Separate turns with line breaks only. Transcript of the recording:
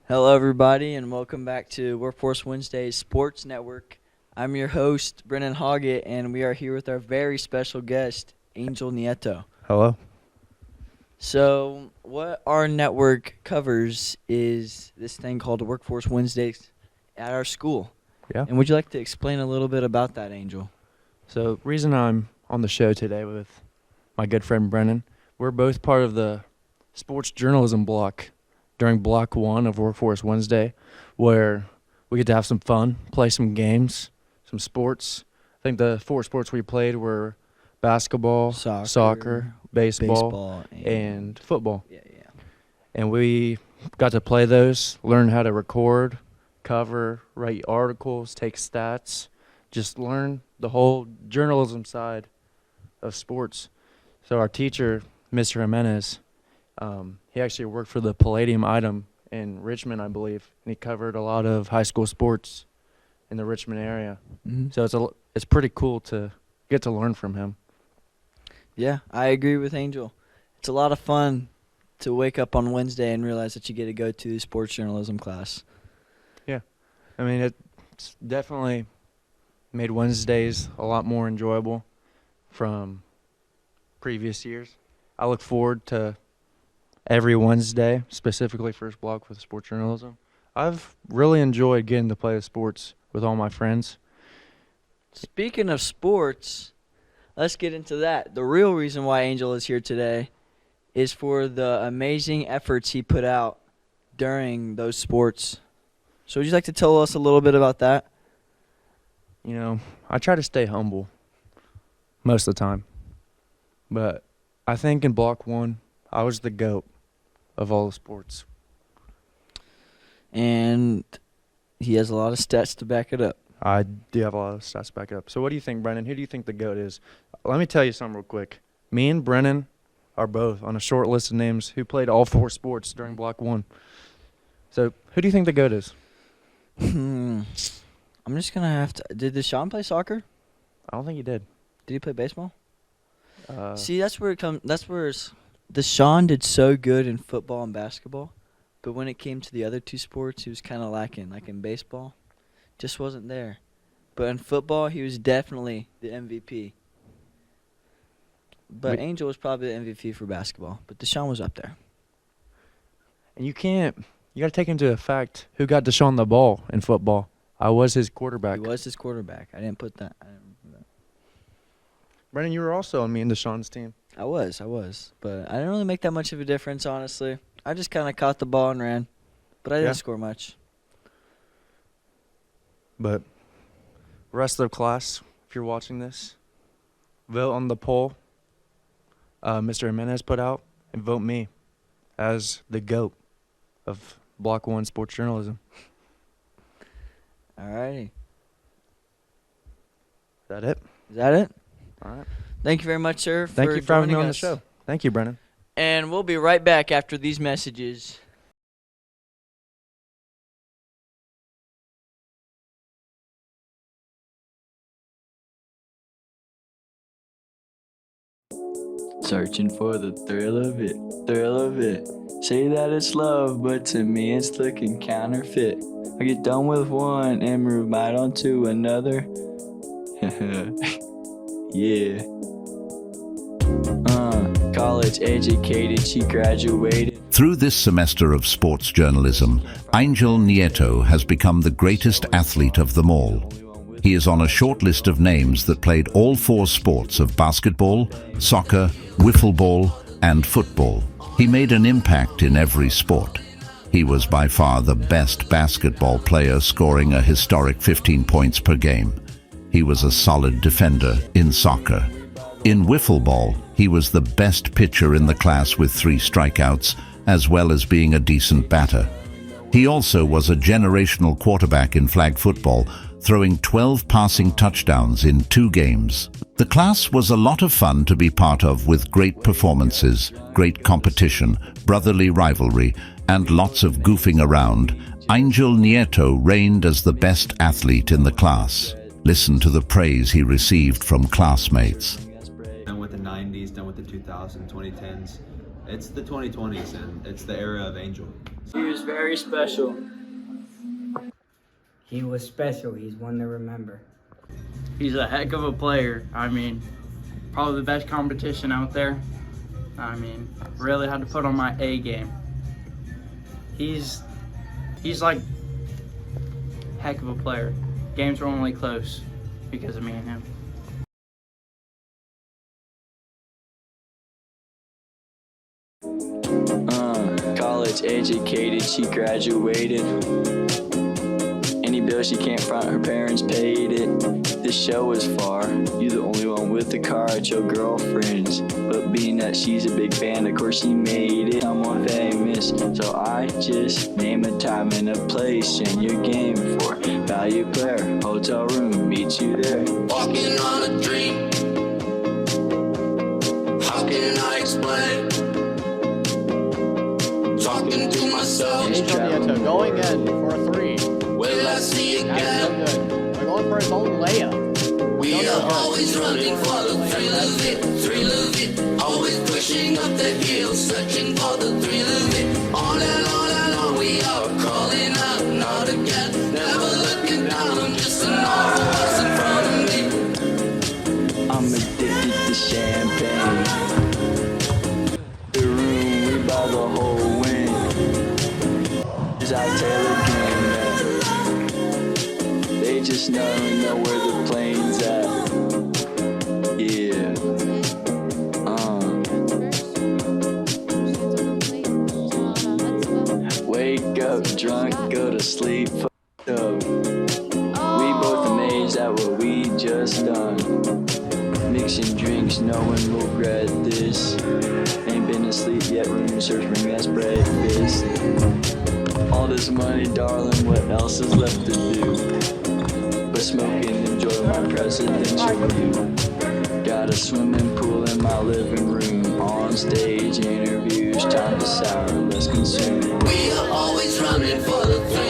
Hello, everybody, and welcome back to Workforce Wednesday Sports Network. I'm your host, Brennan, and we are here with our very special guest, Angel Nieto.
Hello.
So, what our network covers is this thing called Workforce Wednesdays at our school.
Yeah.
And would you like to explain a little bit about that, Angel?
So, reason I'm on the show today with my good friend Brennan, we're both part of the sports journalism block during Block 1 of Workforce Wednesday, where we get to have some fun, play some games, some sports. I think the 4 sports we played were basketball, soccer, baseball, and football.
Yeah.
And we got to play those, learn how to record, cover, write articles, take stats, just learn the whole journalism side of sports. So our teacher, Mr. Jimenez, he actually worked for the Palladium Item in Richmond, I believe, and he covered a lot of high school sports in the Richmond area.
Mm-hmm.
So it's pretty cool to get to learn from him.
Yeah, I agree with Angel. It's a lot of fun to wake up on Wednesday and realize that you get to go to the sports journalism class.
Yeah. I mean, it's definitely made Wednesdays a lot more enjoyable from previous years. I look forward to every Wednesday, specifically first block with sports journalism. I've really enjoyed getting to play the sports with all my friends.
Speaking of sports, let's get into that. The real reason why Angel is here today is for the amazing efforts he put out during those sports. So would you like to tell us a little bit about that?
You know, I try to stay humble most of the time. But I think in Block 1, I was the GOAT of all the sports.
And he has a lot of stats to back it up.
I do have a lot of stats to back it up. So what do you think, Brennan? Who do you think the GOAT is? Let me tell you something real quick. Me and Brennan are both on a short list of names who played all 4 sports during Block 1. So who do you think the GOAT is?
I'm just going to have to... Did Deshaun play soccer?
I don't think he did.
Did he play baseball? See, that's where it comes. Deshaun did so good in football and basketball, but when it came to the other 2 sports, he was kind of lacking. Like in baseball, just wasn't there. But in football, he was definitely the MVP. But Angel was probably the MVP for basketball, but Deshaun was up there.
And you got to take into effect who got Deshaun the ball in football. I was his quarterback.
He was his quarterback. I didn't put that.
Brennan, you were also on me and Deshaun's team.
I was. But I didn't really make that much of a difference, honestly. I just kind of caught the ball and ran. But I didn't score much.
But rest of the class, if you're watching this, vote on the poll Mr. Jimenez put out and vote me as the GOAT of Block 1 sports journalism.
All righty.
Is that it?
Is that it?
All right.
Thank you very much, sir.
Thank you for having me on the show. Thank you, Brennan.
And we'll be right back after these messages. Searching for the thrill of it, thrill of it. Say that it's love, but to me it's looking counterfeit. I get done with one and move right on to another. Yeah. College educated, she graduated.
Through this semester of sports journalism, Angel Nieto has become the greatest athlete of them all. He is on a short list of names that played all 4 sports of basketball, soccer, wiffle ball, and football. He made an impact in every sport. He was by far the best basketball player, scoring a historic 15 points per game. He was a solid defender in soccer. In wiffle ball, he was the best pitcher in the class with 3 strikeouts, as well as being a decent batter. He also was a generational quarterback in flag football, throwing 12 passing touchdowns in 2 games. The class was a lot of fun to be part of, with great performances, great competition, brotherly rivalry, and lots of goofing around. Angel Nieto reigned as the best athlete in the class. Listen to the praise he received from classmates.
Done with the 90s, done with the 2000s, 2010s. It's the 2020s, and it's the era of Angel.
He was very special.
He was special. He's one to remember.
He's a heck of a player. I mean, probably the best competition out there. I mean, really had to put on my A game. He's like heck of a player. Games were only close because of me and him.
College educated, she graduated. Any bill she can't front, her parents paid it. The show is far, you the only one with the car at your girlfriend's. But being that she's a big fan, of course she made it. Someone famous, so I just name a time and a place. And your game for value player, hotel room, meet you there.
Walking on a dream. How can I explain? Talking to myself.
Angel Nieto going in for a three.
Will I see
That's
again?
no good. They're going for his own layup.
We are always running for the thrill of it, thrill of it. Always pushing up the hill, searching for the thrill of it. On and on we are crawling up, not again. Never looking down, just to know what's in front of me.
I'm addicted to champagne. The room, we buy the whole wing. Cause I Taylor game, man. They just know where the plane's at. Yeah. Wake up drunk, go to sleep fucked up. We both amazed at what we just done. Mixing drinks, no one will regret this. Ain't been asleep yet, room service, bring us breakfast. All this money, darling, what else is left to do? But smoke and enjoy my presidential view. Got a swimming pool in my living room. On stage interviews, time to sour, let's consume.
We are always running for the thrill